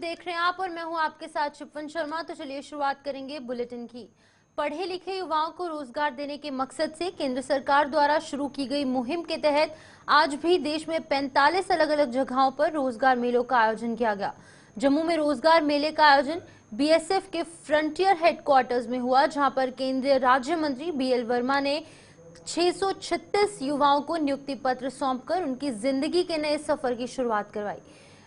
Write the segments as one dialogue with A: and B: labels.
A: देख रहे हैं आप और मैं हूं आपके साथ शिपन शर्मा। तो चलिए शुरुआत करेंगे बुलेटिन की। पढ़े लिखे युवाओं को रोजगार देने के मकसद से केंद्र सरकार द्वारा शुरू की गई मुहिम के तहत आज भी देश में 45 अलग अलग जगहों पर रोजगार मेलों का आयोजन किया गया। जम्मू में रोजगार मेले का आयोजन बीएसएफ के फ्रंटियर हेडक्वार्टर्स में हुआ, जहां पर केंद्रीय राज्य मंत्री बीएल वर्मा ने 636 युवाओं को नियुक्ति पत्र सौंपकर उनकी जिंदगी के नए सफर की शुरुआत करवाई।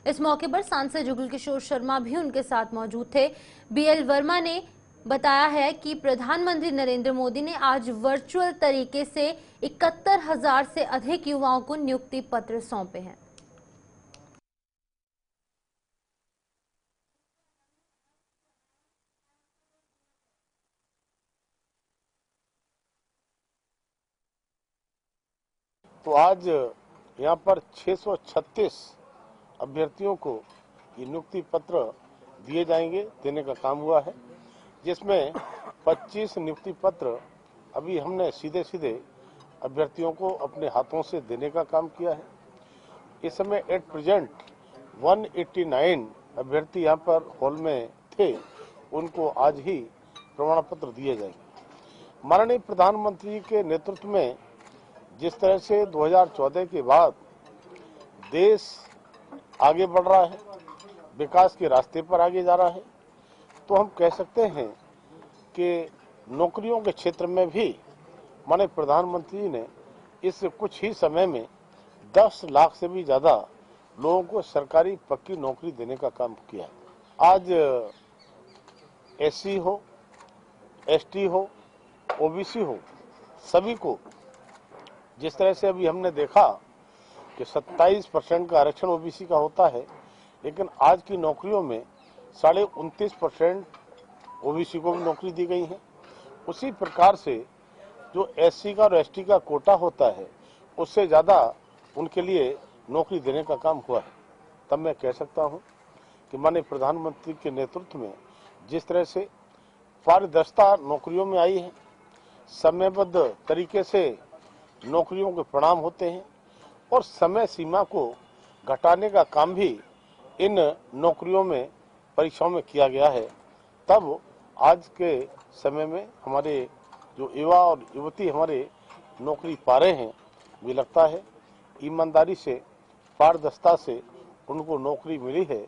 A: इस मौके पर सांसद जुगल किशोर शर्मा भी उनके साथ मौजूद थे। बीएल वर्मा ने बताया है कि प्रधानमंत्री नरेंद्र मोदी ने आज वर्चुअल तरीके से 71,000 से अधिक युवाओं को नियुक्ति पत्र सौंपे हैं।
B: तो आज यहाँ पर 636 अभ्यर्थियों को ये नियुक्ति पत्र दिए जाएंगे, देने का काम हुआ है, जिसमें 25 नियुक्ति पत्र अभी हमने सीधे सीधे अभ्यर्थियों को अपने हाथों से देने का काम किया है। इस समय एट प्रेजेंट 189 अभ्यर्थी यहाँ पर हॉल में थे, उनको आज ही प्रमाण पत्र दिए जाएंगे। माननीय प्रधानमंत्री के नेतृत्व में जिस तरह से 2014 के बाद देश आगे बढ़ रहा है, विकास के रास्ते पर आगे जा रहा है, तो हम कह सकते हैं कि नौकरियों के क्षेत्र में भी माननीय प्रधानमंत्री ने इस कुछ ही समय में 10 लाख से भी ज्यादा लोगों को सरकारी पक्की नौकरी देने का काम किया है। आज एससी हो, एसटी हो, ओबीसी हो, सभी को जिस तरह से अभी हमने देखा कि 27% का आरक्षण ओबीसी का होता है, लेकिन आज की नौकरियों में 29.5% ओबीसी को भी नौकरी दी गई है। उसी प्रकार से जो एससी का और एसटी का कोटा होता है, उससे ज्यादा उनके लिए नौकरी देने का काम हुआ है। तब मैं कह सकता हूं कि माननीय प्रधानमंत्री के नेतृत्व में जिस तरह से पारदर्शिता नौकरियों में आई है, समयबद्ध तरीके से नौकरियों के परिणाम होते हैं और समय सीमा को घटाने का काम भी इन नौकरियों में परीक्षाओं में किया गया है। तब आज के समय में हमारे जो युवा और युवती हमारे नौकरी पा रहे हैं, मुझे लगता है ईमानदारी से, पारदर्शिता से उनको नौकरी मिली है।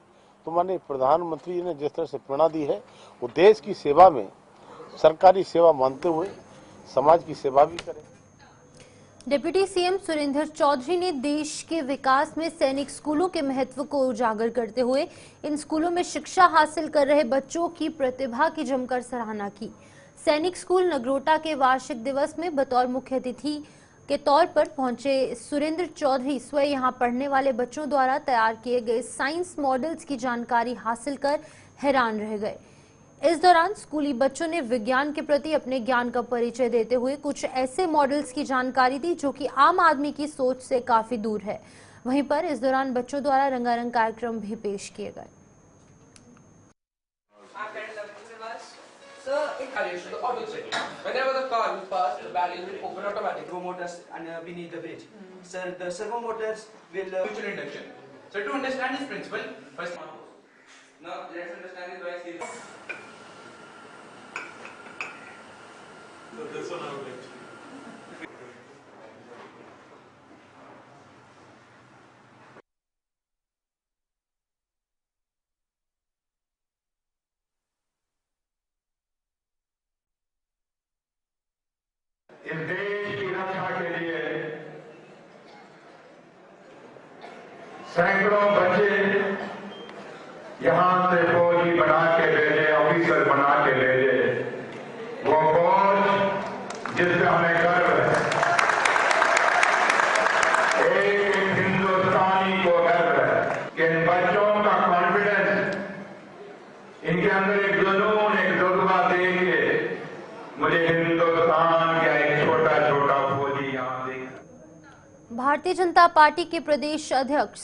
B: तो माननीय प्रधानमंत्री ने जिस तरह से प्रेरणा दी है, वो देश की सेवा में सरकारी सेवा मानते हुए समाज की सेवा भी करें।
A: डिप्टी सीएम सुरेंद्र चौधरी ने देश के विकास में सैनिक स्कूलों के महत्व को उजागर करते हुए इन स्कूलों में शिक्षा हासिल कर रहे बच्चों की प्रतिभा की जमकर सराहना की। सैनिक स्कूल नगरोटा के वार्षिक दिवस में बतौर मुख्य अतिथि के तौर पर पहुंचे सुरेंद्र चौधरी स्वयं यहां पढ़ने वाले बच्चों द्वारा तैयार किए गए साइंस मॉडल्स की जानकारी हासिल कर हैरान रह गए। इस दौरान स्कूली बच्चों ने विज्ञान के प्रति अपने ज्ञान का परिचय देते हुए कुछ ऐसे मॉडल्स की जानकारी दी जो कि आम आदमी की सोच से काफी दूर है। वहीं पर इस दौरान बच्चों द्वारा रंगारंग कार्यक्रम भी पेश किए गए।
C: So this one I would like to.
D: इस देश की रक्षा के लिए सैकड़ों बच्चे यहां से फौजी बना के भेजे, ऑफिसर बना के भेजे। वो फौज जिससे हमें गर्व है, एक हिंदुस्तानी को गर्व है कि इन बच्चों का कॉन्फिडेंस, इनके अंदर एक जुनून, एक जज्बा देख के मुझे हिंदुस्तान का एक छोटा छोटा फौजी यहां देख।
A: भारतीय जनता पार्टी के प्रदेश अध्यक्ष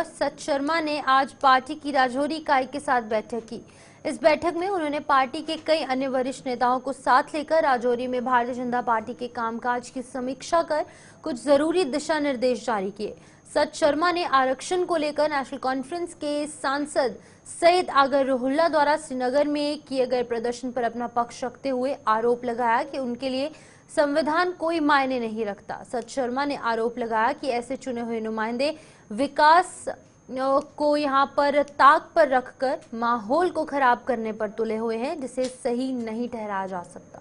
A: सत शर्मा ने आज पार्टी की राजौरी इकाई के साथ बैठक की। इस बैठक में उन्होंने पार्टी के कई अन्य वरिष्ठ नेताओं को साथ लेकर राजौरी में भारतीय जनता पार्टी के कामकाज की समीक्षा कर कुछ जरूरी दिशा निर्देश जारी किए। सच शर्मा ने आरक्षण को लेकर नेशनल कॉन्फ्रेंस के सांसद सैयद आगर रोहिल्ला द्वारा श्रीनगर में किए गए प्रदर्शन पर अपना पक्ष रखते हुए आरोप लगाया कि उनके लिए संविधान कोई मायने नहीं रखता। सच शर्मा ने आरोप लगाया कि ऐसे चुने हुए नुमाइंदे विकास को यहां पर ताक पर रखकर माहौल को खराब करने पर तुले हुए हैं, जिसे सही नहीं ठहराया जा सकता।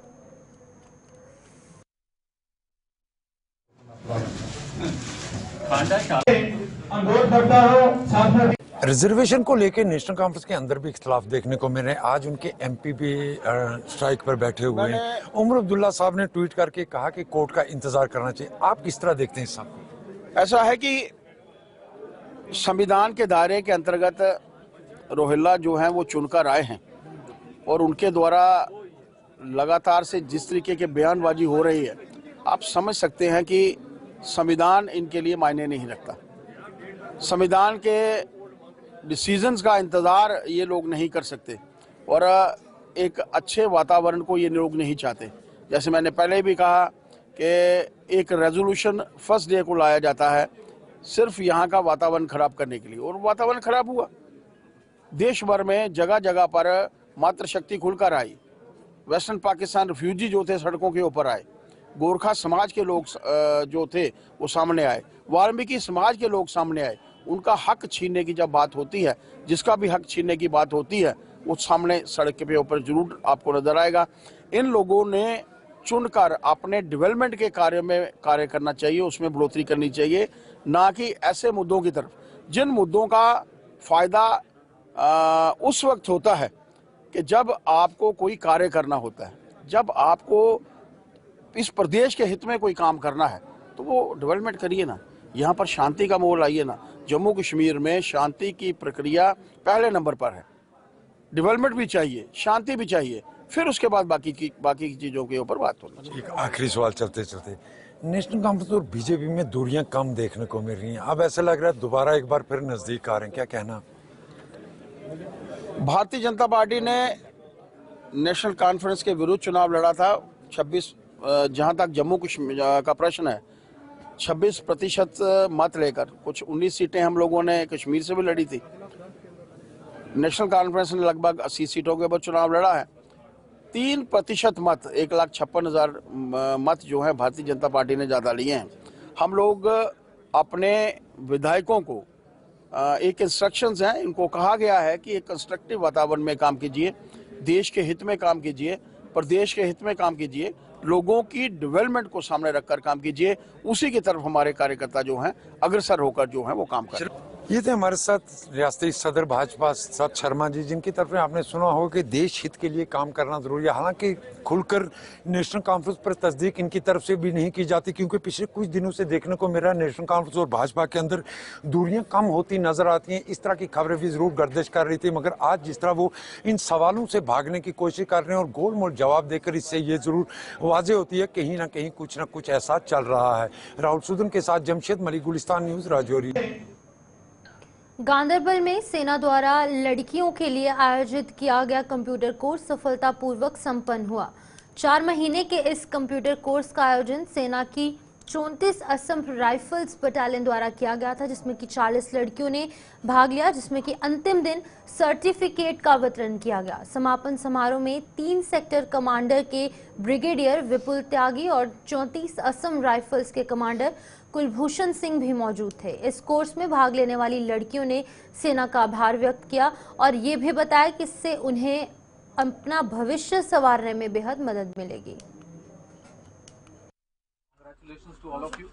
E: रिजर्वेशन को लेकर नेशनल कॉन्फ्रेंस के अंदर भी इख्तलाफ देखने को मिले। आज उनके एमपी भी स्ट्राइक पर बैठे हुए हैं। उमर अब्दुल्ला साहब ने ट्वीट करके कहा कि कोर्ट का इंतजार करना चाहिए। आप किस तरह देखते हैं इस सबको?
F: ऐसा है कि संविधान के दायरे के अंतर्गत रोहिल्ला जो हैं वो चुनकर आए हैं और उनके द्वारा लगातार से जिस तरीके के बयानबाजी हो रही है, आप समझ सकते हैं कि संविधान इनके लिए मायने नहीं रखता। संविधान के डिसीजंस का इंतज़ार ये लोग नहीं कर सकते और एक अच्छे वातावरण को ये लोग नहीं चाहते। जैसे मैंने पहले भी कहा कि एक रेजोल्यूशन फर्स्ट डे को लाया जाता है सिर्फ यहाँ का वातावरण खराब करने के लिए, और वातावरण खराब हुआ। देश भर में जगह जगह पर मातृशक्ति खुलकर आई। वेस्टर्न पाकिस्तान रिफ्यूजी जो थे सड़कों के ऊपर आए, गोरखा समाज के लोग जो थे वो सामने आए, वाल्मीकि समाज के लोग सामने आए। उनका हक छीनने की जब बात होती है, जिसका भी हक छीनने की बात होती है, वो सामने सड़क के ऊपर जरूर आपको नजर आएगा। इन लोगों ने चुनकर अपने डेवलपमेंट के कार्य में कार्य करना चाहिए, उसमें बढ़ोतरी करनी चाहिए, ना कि ऐसे मुद्दों की तरफ जिन मुद्दों का फायदा उस वक्त होता है कि जब आपको कोई कार्य करना होता है, जब आपको इस प्रदेश के हित में कोई काम करना है तो वो डेवलपमेंट करिए ना। यहाँ पर शांति का मोल आइए ना। जम्मू कश्मीर में शांति की प्रक्रिया पहले नंबर पर है। डेवलपमेंट भी चाहिए, शांति भी चाहिए, फिर उसके बाद बाकी की चीज़ों के ऊपर बात होनी चाहिए।
E: एक आखिरी सवाल चलते चलते, नेशनल कॉन्फ्रेंस और बीजेपी में दूरियां कम देखने को मिल रही हैं। अब ऐसा लग रहा है दोबारा एक बार फिर नजदीक आ रहे हैं, क्या कहना?
F: भारतीय जनता पार्टी ने नेशनल कॉन्फ्रेंस के विरुद्ध चुनाव लड़ा था। 26 जहां तक जम्मू कश्मीर का प्रश्न है, 26% मत लेकर, कुछ 19 सीटें हम लोगों ने कश्मीर से भी लड़ी थी। नेशनल कॉन्फ्रेंस ने लगभग 80 सीटों के ऊपर चुनाव लड़ा है। 3% मत, 1,56,000 मत जो है भारतीय जनता पार्टी ने ज़्यादा लिए हैं। हम लोग अपने विधायकों को एक इंस्ट्रक्शंस हैं, इनको कहा गया है कि एक कंस्ट्रक्टिव वातावरण में काम कीजिए, देश के हित में काम कीजिए, प्रदेश के हित में काम कीजिए, लोगों की डेवलपमेंट को सामने रखकर काम कीजिए। उसी की तरफ हमारे कार्यकर्ता जो हैं अग्रसर होकर जो हैं वो काम कर रहे हैं।
E: ये थे हमारे साथ रियासती सदर भाजपा सच शर्मा जी, जिनकी तरफ में आपने सुना होगा कि देश हित के लिए काम करना जरूरी है। हालांकि खुलकर नेशनल कॉन्फ्रेंस पर तस्दीक इनकी तरफ से भी नहीं की जाती, क्योंकि पिछले कुछ दिनों से देखने को मिल रहा है नेशनल कॉन्फ्रेंस और भाजपा के अंदर दूरियां कम होती नजर आती हैं। इस तरह की खबरें भी जरूर गर्दिश कर रही थी, मगर आज जिस तरह वो इन सवालों से भागने की कोशिश कर रहे हैं और गोल मोल जवाब देकर, इससे ये जरूर वाजे होती है कहीं ना कहीं कुछ ना कुछ ऐसा चल रहा है। राहुल सुदन के साथ जमशेद मलिक, गुलिस्तान न्यूज, राजौरी।
A: गांधरबल में सेना द्वारा लड़कियों के लिए आयोजित किया गया कंप्यूटर कोर्स सफलतापूर्वक संपन्न हुआ। 4 महीने के इस कंप्यूटर कोर्स का आयोजन सेना की 34 असम राइफल्स बटालियन द्वारा किया गया था, जिसमें कि 40 लड़कियों ने भाग लिया, जिसमें कि अंतिम दिन सर्टिफिकेट का वितरण किया गया। समापन समारोह में 3 सेक्टर कमांडर के ब्रिगेडियर विपुल त्यागी और 34 असम राइफल्स के कमांडर कुलभूषण सिंह भी मौजूद थे। इस कोर्स में भाग लेने वाली लड़कियों ने सेना का आभार व्यक्त किया और ये भी बताया कि इससे उन्हें अपना भविष्य संवारने में बेहद मदद मिलेगी।
C: Congratulations to all of you.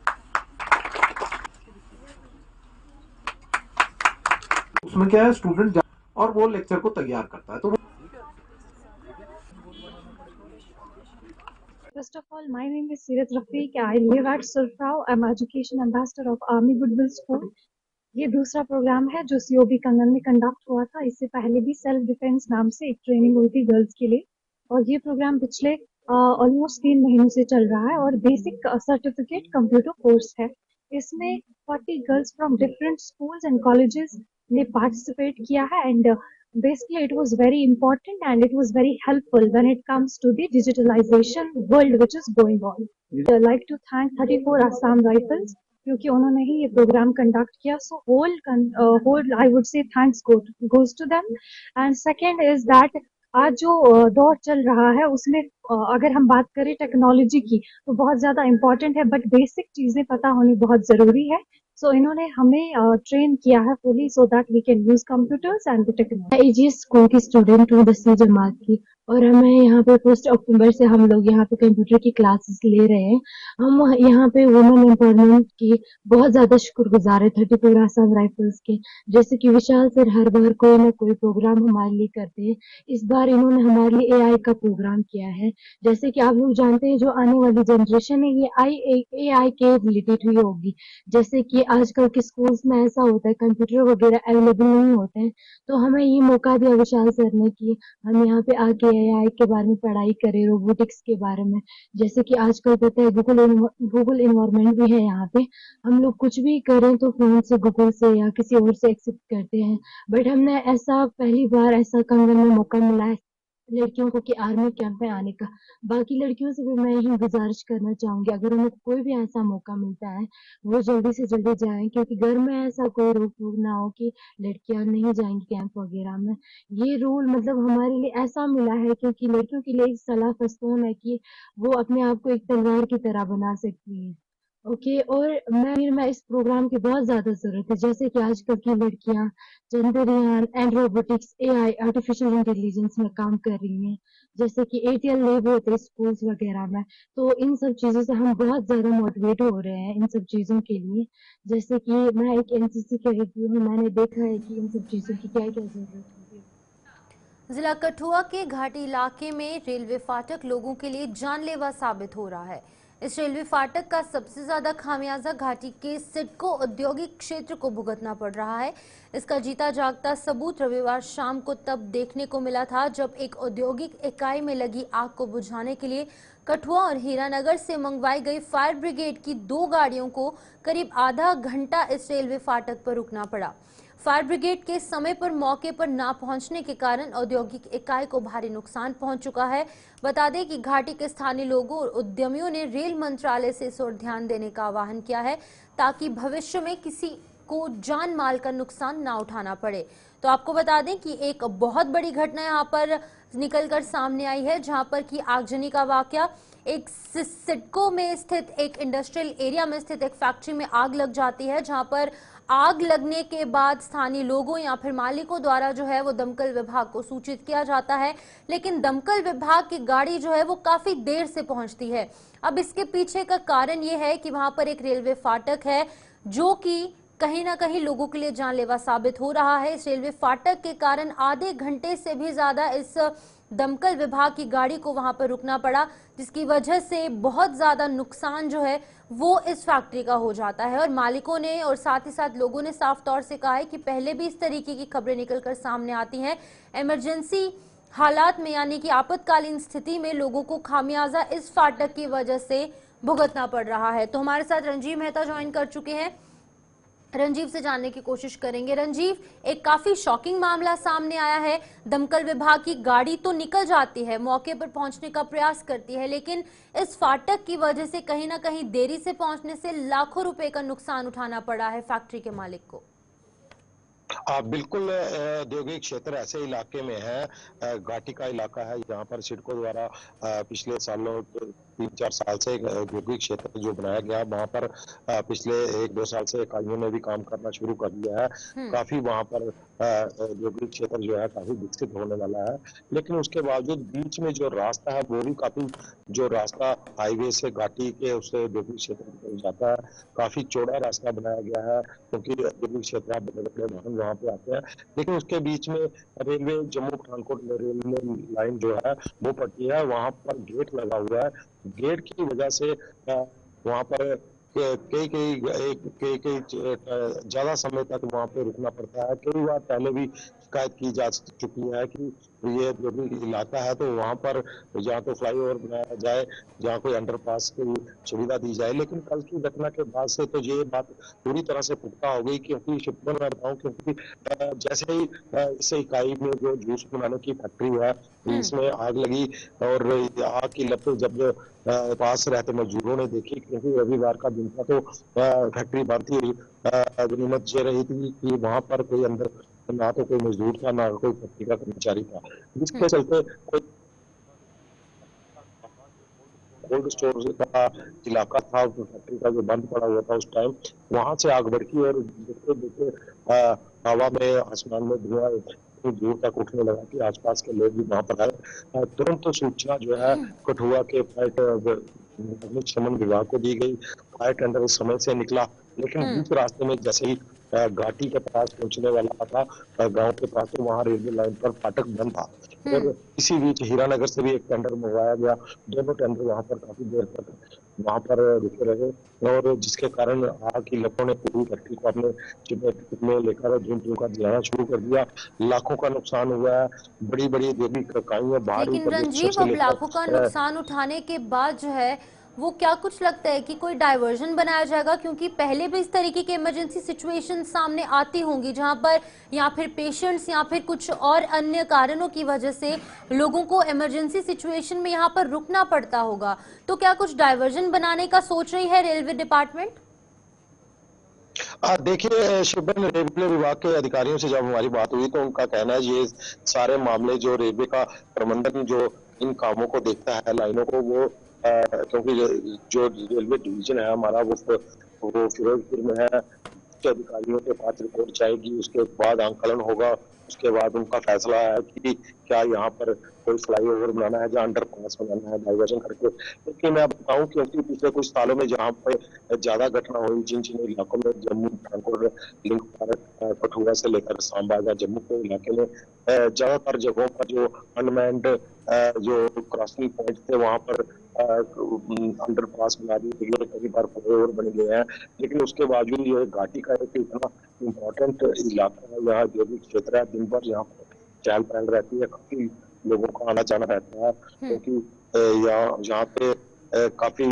G: उसमें क्या है, स्टूडेंट और वो लेक्चर को तैयार करता है। तो
H: First of all, my name is Sirat Rafiq. I live at Sulfrau. I'm Education Ambassador of Army Goodwill School. ये दूसरा प्रोग्राम है जो COB कंगन में कंडक्ट हुआ था। इससे पहले भी सेल्फ डिफेंस नाम से एक ट्रेनिंग हुई थी गर्ल्स के लिए, और ये प्रोग्राम पिछले ऑलमोस्ट 3 महीनों से चल रहा है और बेसिक सर्टिफिकेट कंप्यूटर कोर्स है। इसमें 40 girls from different schools and colleges ने पार्टिसिपेट किया है and Basically, it was very important and it was very helpful when it comes to the digitalization world which is going on. I like to thank 34 Assam Rifles क्योंकि उन्होंने ही ये programme conduct किया. So whole I would say thanks goes to them. And second is that आज जो दौर चल रहा है उसमें अगर हम बात करें टेक्नोलॉजी की तो बहुत ज्यादा इम्पोर्टेंट है, बट बेसिक चीजें पता होनी बहुत जरूरी है. सो इन्होंने हमें ट्रेन किया है fully so that we can use computers and the technology. AGS school की स्टूडेंट हूँ 10वीं जमात की, और हमें यहाँ पे 1 अक्टूबर से हम लोग यहाँ पे कंप्यूटर की क्लासेस ले रहे हैं. हम यहाँ पे वुमेन एम्पावरमेंट की बहुत ज्यादा शुक्रगुजार है 34 आसाम राइफल्स के. जैसे कि विशाल सर हर बार कोई ना कोई प्रोग्राम हमारे लिए करते हैं. इस बार इन्होंने हमारे लिए एआई का प्रोग्राम किया है. जैसे कि आप लोग जानते हैं जो आने वाली जनरेशन है ये एआई के रिलेटेड ही होगी. जैसे कि आजकल के स्कूल्स में ऐसा होता है कंप्यूटर वगैरह अवेलेबल नहीं होते हैं, तो हमें ये मौका दिया विशाल सर ने कि हम यहाँ पे आके एआई के बारे में पढ़ाई करें, रोबोटिक्स के बारे में. जैसे कि आजकल पता है गूगल इन्वायरमेंट भी है यहाँ पे. हम लोग कुछ भी करें तो फोन से गूगल से या किसी और से एक्सेप्ट करते हैं. बट हमने ऐसा पहली बार ऐसा कंगन में मौका मिला है लड़कियों को कि आर्मी कैंप में आने का. बाकी लड़कियों से भी मैं यही गुजारिश करना चाहूंगी अगर उन्हें कोई भी ऐसा मौका मिलता है वो जल्दी से जल्दी जाएं, क्योंकि घर में ऐसा कोई रोक टोक ना हो कि लड़कियां नहीं जाएंगी कैंप वगैरह में. ये रूल मतलब हमारे लिए ऐसा मिला है क्योंकि लड़कियों के लिए एक सलाह फस्तून है कि वो अपने आप को एक तलवार की तरह बना सकती है. ओके. और मैं इस प्रोग्राम की बहुत ज्यादा जरूरत है. जैसे कि आजकल की लड़कियां Chandrayaan and robotics AI artificial intelligence में काम कर रही हैं. जैसे कि एटीएल लैब होते हैं स्कूल्स वगैरह में, तो इन सब चीजों से हम बहुत ज्यादा मोटिवेट हो रहे हैं इन सब चीजों के लिए. जैसे कि मैं एक एनसीसी कैडेट भी हूँ, मैंने देखा है कि इन सब चीजों की क्या क्या जरूरत होती है.
A: जिला कठुआ के घाटी इलाके में रेलवे फाटक लोगों के लिए जानलेवा साबित हो रहा है. इस रेलवे फाटक का सबसे ज्यादा खामियाजा घाटी के सिडको औद्योगिक क्षेत्र को भुगतना पड़ रहा है. इसका जीता जागता सबूत रविवार शाम को तब देखने को मिला था जब एक औद्योगिक इकाई में लगी आग को बुझाने के लिए कठुआ और हीरानगर से मंगवाई गई फायर ब्रिगेड की 2 गाड़ियों को करीब आधा घंटा इस रेलवे फाटक पर रुकना पड़ा. फायर ब्रिगेड के समय पर मौके पर ना पहुंचने के कारण औद्योगिक इकाई को भारी नुकसान पहुंच चुका है. बता दें कि घाटी के स्थानीय लोगों और उद्यमियों ने रेल मंत्रालय से इस ओर ध्यान देने का आह्वान किया है ताकि भविष्य में किसी को जान माल का नुकसान ना उठाना पड़े. तो आपको बता दें कि एक बहुत बड़ी घटना यहाँ पर निकलकर सामने आई है, जहां पर कि आगजनी का वाकया एक सिडको में स्थित एक इंडस्ट्रियल एरिया में स्थित एक फैक्ट्री में आग लग जाती है, जहां पर आग लगने के बाद स्थानीय लोगों या फिर मालिकों द्वारा जो है वो दमकल विभाग को सूचित किया जाता है, लेकिन दमकल विभाग की गाड़ी जो है वो काफी देर से पहुंचती है. अब इसके पीछे का कारण ये है कि वहां पर एक रेलवे फाटक है जो कि कहीं ना कहीं लोगों के लिए जानलेवा साबित हो रहा है. इस रेलवे फाटक के कारण आधे घंटे से भी ज्यादा इस दमकल विभाग की गाड़ी को वहां पर रुकना पड़ा, जिसकी वजह से बहुत ज्यादा नुकसान जो है वो इस फैक्ट्री का हो जाता है. और मालिकों ने और साथ ही साथ लोगों ने साफ तौर से कहा है कि पहले भी इस तरीके की खबरें निकलकर सामने आती हैं. इमरजेंसी हालात में यानी कि आपातकालीन स्थिति में लोगों को खामियाजा इस फाटक की वजह से भुगतना पड़ रहा है. तो हमारे साथ रंजीव मेहता ज्वाइन कर चुके हैं. रंजीव से जानने की कोशिश करेंगे. रंजीव, एक काफी शॉकिंग मामला सामने आया है. दमकल विभाग की गाड़ी तो निकल जाती है, मौके पर पहुंचने का प्रयास करती है, लेकिन इस फाटक की वजह से कहीं ना कहीं देरी से पहुंचने से लाखों रुपए का नुकसान उठाना पड़ा है फैक्ट्री के मालिक को.
I: बिल्कुल औद्योगिक क्षेत्र ऐसे इलाके में है, घाटी का इलाका है, यहाँ पर सिडको द्वारा पिछले सालों 3-4 साल से औद्योगिक क्षेत्र जो बनाया गया, वहाँ पर पिछले 1-2 साल से इकाइयों ने भी काम करना शुरू कर दिया है. काफी वहाँ पर औद्योगिक क्षेत्र जो है काफी विकसित होने वाला है, लेकिन उसके बावजूद बीच में जो रास्ता है वो भी काफी, जो रास्ता हाईवे से घाटी के उससे औद्योगिक क्षेत्र की तरफ जाता है, काफी चौड़ा रास्ता बनाया गया है, क्योंकि औद्योगिक क्षेत्र बड़े बड़े वाहन वहाँ पे आते हैं. लेकिन उसके बीच में railway Jammu Pathankot railway line जो है वो पट्टी है, वहाँ पर गेट लगा हुआ है. गेट की वजह से वहाँ पर कई ज्यादा समय तक वहाँ पे रुकना पड़ता है. कई बार पहले भी शिकायत की जा चुकी है कि ये जो भी इलाका है तो वहाँ पर या तो फ्लाईओवर बनाया जाए, जहाँ कोई अंडरपास की सुविधा दी जाए। लेकिन कल की घटना के बाद से तो ये बात पूरी तरह से पुख्ता हो गई, क्योंकि शिवपुर मैं बताऊं, क्योंकि जैसे ही इस इकाई में जो जूस बनाने की फैक्ट्री है इसमें आग लगी और आग की लपटें जब पास रहते मजदूरों ने देखी, क्योंकि रविवार का दिन था तो फैक्ट्री बंद थी, गनीमत ये रही थी कि वहां पर कोई अंदर ना तो कोई मजदूर था ना कोई फैक्ट्री का कर्मचारी था, जिसके चलते कोई कोल्ड स्टोर का इलाका था फैक्ट्री का जो बंद पड़ा हुआ था उस टाइम, वहां से आग भड़की और देखते देखते हवा में आसमान में धुआं दूर तक उठने लगा कि आसपास के लोग भी वहां पर आए। तुरंत तो सूचना जो है कठुआ के अग्निशमन विभाग को दी गई। फायर टेंडर उस समय से निकला, लेकिन बीच रास्ते में जैसे ही घाटी के पास पहुंचने वाला था गांव के पास, तो वहां रेलवे लाइन पर फाटक बंद था। और इसी बीच हीरानगर से भी एक टेंडर मंगवाया गया, दोनों टेंडर वहां पर काफी देर तक वहां पर रुके रहे और जिसके कारण आग की लपटों ने पूरी फैक्ट्री को अपने चपेट में लेकर धुआं धुआं का जलाना शुरू कर दिया। लाखों का नुकसान हुआ है, बड़ी बड़ी औद्योगिक इकाइयां बाहर।
A: लेकिन रंजीव, अब लाखों का नुकसान उठाने के बाद जो है वो क्या कुछ लगता है कि कोई डाइवर्जन बनाया जाएगा? क्योंकि पहले भी इस तरीके की इमरजेंसी सिचुएशन सामने आती होंगी जहां पर या फिर पेशेंट्स या फिर कुछ और अन्य कारणों की वजह से लोगों को इमरजेंसी सिचुएशन में यहां पर रुकना पड़ता होगा, तो क्या कुछ डाइवर्जन बनाने का सोच रही है रेलवे डिपार्टमेंट?
I: देखिए शिवबन, रेलवे विभाग के अधिकारियों से जब हमारी बात हुई तो उनका कहना है ये सारे मामले जो रेलवे का प्रबंधन जो इन कामों को देखता है, लाइनों को, वो क्योंकि जो रेलवे डिवीजन है हमारा वो फिरोजपुर में है, के अधिकारियों के पास रिपोर्ट जाएगी, उसके बाद आंकलन होगा, उसके बाद उनका फैसला है कि क्या यहाँ पर कोई फ्लाईओवर बनाना है या अंडरपास बनाना है डाइवर्जन करके। लेकिन मैं बताऊं, क्योंकि पिछले कुछ सालों में जहाँ पे ज्यादा घटना हुई, जिन जिन इलाकों में Jammu transport link park Kathua से लेकर सांबा या जम्मू के इलाके में ज्यादातर जगहों पर जो अनमैन्ड जो क्रॉसिंग पॉइंट थे वहां पर अंडरपास बना दिए गए, कई बार फ्लाईओवर बन गए हैं, लेकिन उसके बावजूद ये घाटी का एक इतना इम्पोर्टेंट इलाका है, यहाँ जो भी क्षेत्र है, दिन भर यहाँ पर चहल पहल रहती है, काफी लोगों का आना जाना रहता है, क्योंकि यहाँ पे काफी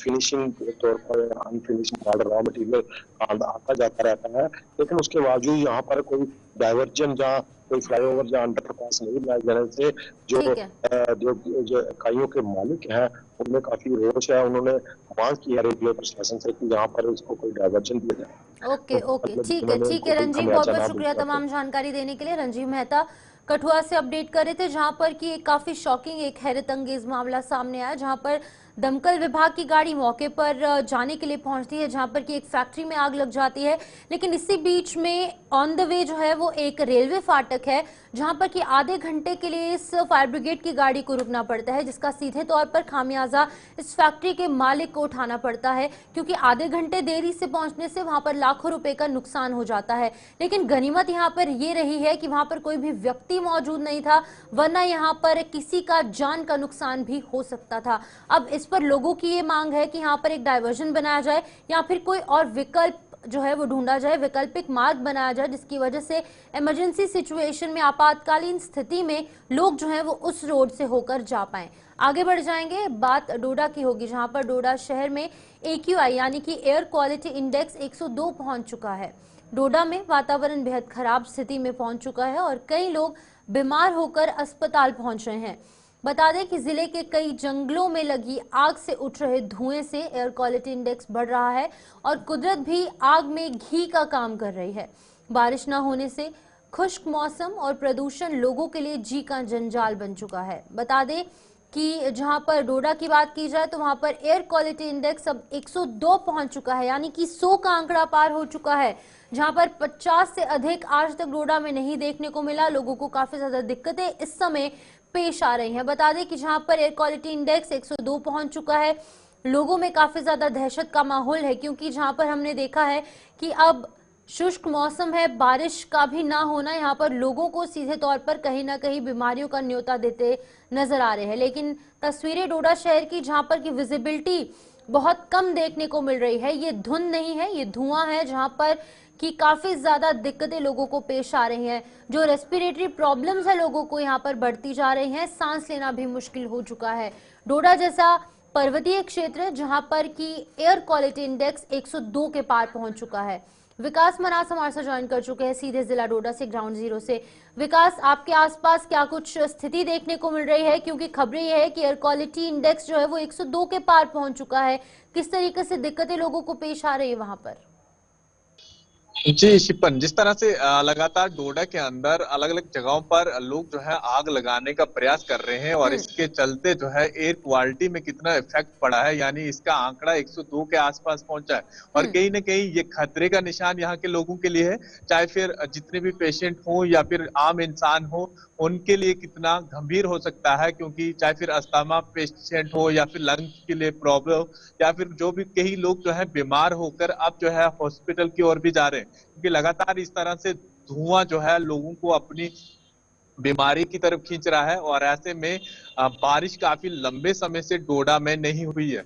I: फिनिशिंग तौर पर अनफिनिशिंग माल, रॉ मटेरियल आता जाता रहता है, लेकिन उसके बावजूद यहाँ पर कोई डाइवर्जन या कोई फ्लाईओवर या अंडरपास नहीं बनाए जाने से जो इकाइयों के मालिक हैं उनमें काफी रोष है। उन्होंने मांग की है रेलवे प्रशासन से कि यहाँ पर इसको कोई डाइवर्जन दिया जाए।
A: ओके, ठीक है रंजीव, बहुत बहुत शुक्रिया तमाम जानकारी देने के लिए। रंजीव मेहता कठुआ से अपडेट कर रहे थे, जहां पर कि एक काफी शॉकिंग, एक हैरत अंगेज मामला सामने आया, जहां पर दमकल विभाग की गाड़ी मौके पर जाने के लिए पहुंचती है, जहां पर कि एक फैक्ट्री में आग लग जाती है। लेकिन इसी बीच में ऑन द वे जो है वो एक रेलवे फाटक है, जहां पर कि आधे घंटे के लिए इस फायर ब्रिगेड की गाड़ी को रुकना पड़ता है, जिसका सीधे तौर पर खामियाजा इस फैक्ट्री के मालिक को उठाना पड़ता है, क्योंकि आधे घंटे देरी से पहुंचने से वहां पर लाखों रुपए का नुकसान हो जाता है। लेकिन गनीमत यहाँ पर ये रही है कि वहां पर कोई भी व्यक्ति मौजूद नहीं था, वरना यहाँ पर किसी का जान का नुकसान भी हो सकता था। अब इस पर लोगों की ये मांग है कि यहाँ पर एक डाइवर्जन बनाया जाए या फिर कोई और विकल्प जो है वो ढूंढा जाए, वैकल्पिक मार्ग बनाया जाए, जिसकी वजह से इमरजेंसी सिचुएशन में, आपातकालीन स्थिति में लोग जो है वो उस रोड से होकर जा पाएं। आगे बढ़ जाएंगे, बात डोडा की होगी, जहां पर डोडा शहर में AQI यानी कि एयर क्वालिटी इंडेक्स 102 पहुंच चुका है। डोडा में वातावरण बेहद खराब स्थिति में पहुंच चुका है और कई लोग बीमार होकर अस्पताल पहुंच रहे हैं। बता दें कि जिले के कई जंगलों में लगी आग से उठ रहे धुएं से एयर क्वालिटी इंडेक्स बढ़ रहा है और कुदरत भी आग में घी का काम कर रही है। बारिश न होने से खुश्क मौसम और प्रदूषण लोगों के लिए जी का जंजाल बन चुका है। बता दें कि जहां पर डोडा की बात की जाए तो वहां पर एयर क्वालिटी इंडेक्स अब 102 पहुंच चुका है, यानी कि 100 का आंकड़ा पार हो चुका है, जहां पर 50 से अधिक आज तक डोडा में नहीं देखने को मिला। लोगों को काफी ज्यादा दिक्कतें इस समय पेश आ रही हैं। बता दें कि जहां पर एयर क्वालिटी इंडेक्स 102 पहुंच चुका है, लोगों में काफी ज्यादा दहशत का माहौल है, क्योंकि जहां पर हमने देखा है कि अब शुष्क मौसम है, बारिश का भी ना होना यहाँ पर लोगों को सीधे तौर पर कहीं ना कहीं बीमारियों का न्योता देते नजर आ रहे हैं। लेकिन तस्वीरें डोडा शहर की, जहां पर की विजिबिलिटी बहुत कम देखने को मिल रही है। ये धुंध नहीं है, ये धुआं है, जहां पर कि काफी ज्यादा दिक्कतें लोगों को पेश आ रही हैं। जो रेस्पिरेटरी प्रॉब्लम्स है लोगों को यहाँ पर बढ़ती जा रही हैं, सांस लेना भी मुश्किल हो चुका है। डोडा जैसा पर्वतीय क्षेत्र जहां पर कि एयर क्वालिटी इंडेक्स 102 के पार पहुंच चुका है। विकास मनास हमारे साथ ज्वाइन कर चुके हैं सीधे जिला डोडा से, ग्राउंड जीरो से। विकास, आपके आसपास क्या कुछ स्थिति देखने को मिल रही है, क्योंकि खबरें यह है कि एयर क्वालिटी इंडेक्स जो है वो 102 के पार पहुंच चुका है। किस तरीके से दिक्कतें लोगों को पेश आ रही है वहां पर?
C: जी शिपन, जिस तरह से लगातार डोडा के अंदर अलग अलग जगहों पर लोग जो है आग लगाने का प्रयास कर रहे हैं और इसके चलते जो है एयर क्वालिटी में कितना इफेक्ट पड़ा है, यानी इसका आंकड़ा 102 के आसपास पहुंचा है। और कहीं ना कहीं ये खतरे का निशान यहाँ के लोगों के लिए है, चाहे फिर जितने भी पेशेंट हो या फिर आम इंसान हो, उनके लिए कितना गंभीर हो सकता है। क्योंकि चाहे फिर अस्थमा पेशेंट हो या फिर लंग्स के लिए प्रॉब्लम, या फिर जो भी कई लोग जो है बीमार होकर अब जो है हॉस्पिटल की ओर भी जा रहे हैं, क्योंकि लगातार इस तरह से धुआं जो है लोगों को अपनी बीमारी की तरफ खींच रहा है। और ऐसे में बारिश काफी लंबे समय से डोडा में नहीं हुई है।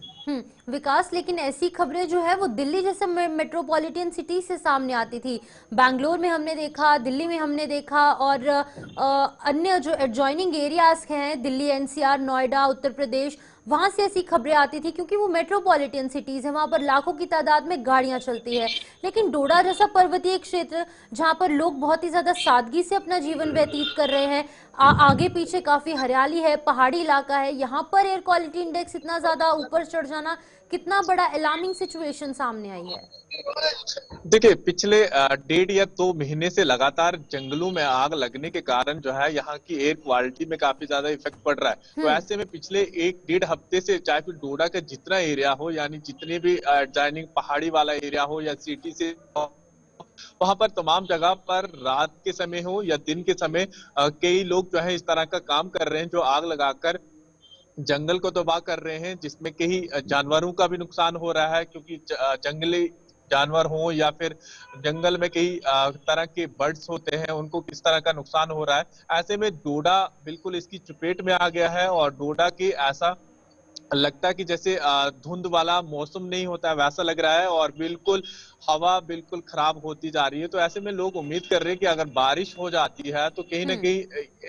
A: विकास, लेकिन ऐसी खबरें जो है वो दिल्ली जैसे मेट्रोपॉलिटन सिटी से सामने आती थी। बैंगलोर में हमने देखा, दिल्ली में हमने देखा, और अन्य जो एडजॉइनिंग एरियाज हैं, दिल्ली, एनसीआर, नोएडा, उत्तर प्रदेश, वहां से ऐसी खबरें आती थी, क्योंकि वो मेट्रोपॉलिटन सिटीज है, वहां पर लाखों की तादाद में गाड़ियां चलती है। लेकिन डोडा जैसा पर्वतीय क्षेत्र जहां पर लोग बहुत ही ज्यादा सादगी से अपना जीवन व्यतीत कर रहे हैं, आगे पीछे काफी हरियाली है, पहाड़ी इलाका है, यहाँ पर एयर क्वालिटी इंडेक्स इतना ज्यादा ऊपर चढ़ जाना कितना बड़ा अलार्मिंग सिचुएशन सामने आई है।
C: देखिए, पिछले 1.5 या 2 महीने से लगातार जंगलों में आग लगने के कारण जो है यहाँ की एयर क्वालिटी में काफी ज्यादा इफेक्ट पड़ रहा है। तो ऐसे में पिछले 1-1.5 हफ्ते से चाहे फिर डोडा का जितना एरिया हो, यानी जितने भी एडजॉइनिंग पहाड़ी वाला एरिया हो या सिटी से, वहां पर तमाम जगह पर रात के समय हो या दिन के समय कई लोग जो है इस तरह का काम कर रहे हैं, जो आग लगाकर जंगल को तबाह कर रहे हैं, जिसमें कई जानवरों का भी नुकसान हो रहा है। क्योंकि जंगली जानवर हो या फिर जंगल में कई तरह के बर्ड्स होते हैं, उनको किस तरह का नुकसान हो रहा है। ऐसे में डोडा बिल्कुल इसकी चपेट में आ गया है और डोडा के ऐसा लगता है कि जैसे धुंध वाला मौसम नहीं होता, वैसा लग रहा है और बिल्कुल हवा बिल्कुल खराब होती जा रही है। तो ऐसे में लोग उम्मीद कर रहे हैं कि अगर बारिश हो जाती है तो कहीं ना कहीं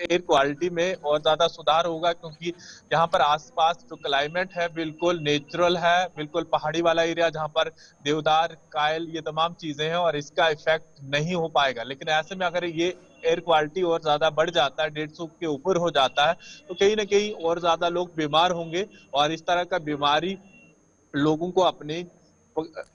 C: एयर क्वालिटी में और ज्यादा सुधार होगा। क्योंकि यहाँ पर आसपास जो क्लाइमेट है बिल्कुल नेचुरल है, बिल्कुल पहाड़ी वाला एरिया जहाँ पर देवदार, कायल, ये तमाम चीजें हैं और इसका इफेक्ट नहीं हो पाएगा। लेकिन ऐसे में अगर ये एयर क्वालिटी और ज्यादा बढ़ जाता है, 150 के ऊपर हो जाता है, तो कहीं ना कहीं और ज्यादा लोग बीमार होंगे और इस तरह का बीमारी लोगों को अपने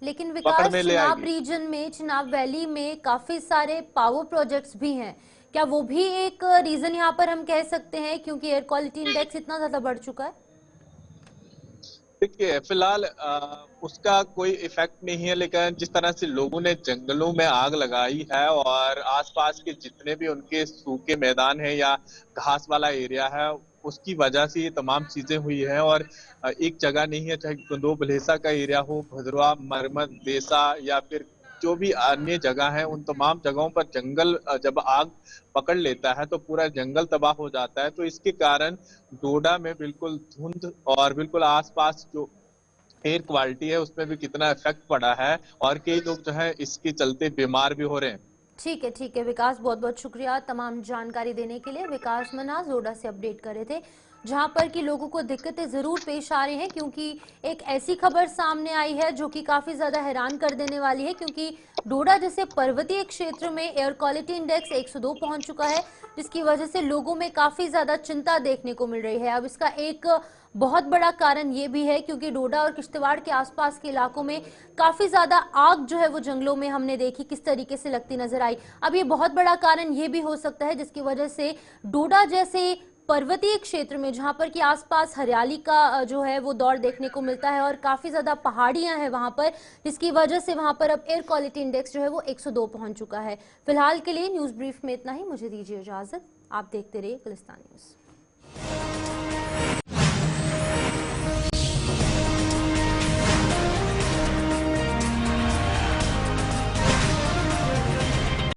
A: लेकिन विकास, चिनाब रीजन में, चिनाब वैली में काफी सारे पावर प्रोजेक्ट्स भी हैं, क्या वो भी एक रीजन यहाँ पर हम कह सकते हैं, क्योंकि एयर क्वालिटी इंडेक्स इतना ज्यादा बढ़ चुका है?
C: देखिए, फिलहाल उसका कोई इफेक्ट नहीं है, लेकिन जिस तरह से लोगों ने जंगलों में आग लगाई है और आसपास के जितने भी उनके सूखे मैदान है या घास वाला एरिया है, उसकी वजह से ये तमाम चीजें हुई है। और एक जगह नहीं है, चाहे गंदो भलेसा का एरिया हो, भद्रवा, मरमत, देसा या फिर जो भी अन्य जगह है, उन तमाम जगहों पर जंगल जब आग पकड़ लेता है तो पूरा जंगल तबाह हो जाता है। तो इसके कारण डोडा में बिल्कुल धुंध और बिल्कुल आसपास जो एयर क्वालिटी है उसमें भी कितना इफेक्ट पड़ा है और कई लोग जो है इसके चलते बीमार भी हो रहे हैं।
A: ठीक है विकास, बहुत बहुत शुक्रिया तमाम जानकारी देने के लिए। विकास मनास डोडा से अपडेट कर रहे थे, जहां पर कि लोगों को दिक्कतें जरूर पेश आ रही हैं, क्योंकि एक ऐसी खबर सामने आई है जो कि काफी ज्यादा हैरान कर देने वाली है। क्योंकि डोडा जैसे पर्वतीय क्षेत्र में एयर क्वालिटी इंडेक्स 102 पहुंच चुका है, जिसकी वजह से लोगों में काफी ज्यादा चिंता देखने को मिल रही है। अब इसका एक बहुत बड़ा कारण ये भी है क्योंकि डोडा और किश्तवाड़ के आसपास के इलाकों में काफी ज्यादा आग जो है वो जंगलों में हमने देखी किस तरीके से लगती नजर आई। अब ये बहुत बड़ा कारण ये भी हो सकता है जिसकी वजह से डोडा जैसे पर्वतीय क्षेत्र में, जहां पर कि आसपास हरियाली का जो है वो दौर देखने को मिलता है और काफी ज्यादा पहाड़ियां हैं वहां पर, जिसकी वजह से वहां पर अब एयर क्वालिटी इंडेक्स जो है वो 102 पहुंच चुका है। फिलहाल के लिए न्यूज ब्रीफ में इतना ही, मुझे दीजिए इजाजत। आप देखते रहिए गुलिस्तान न्यूज।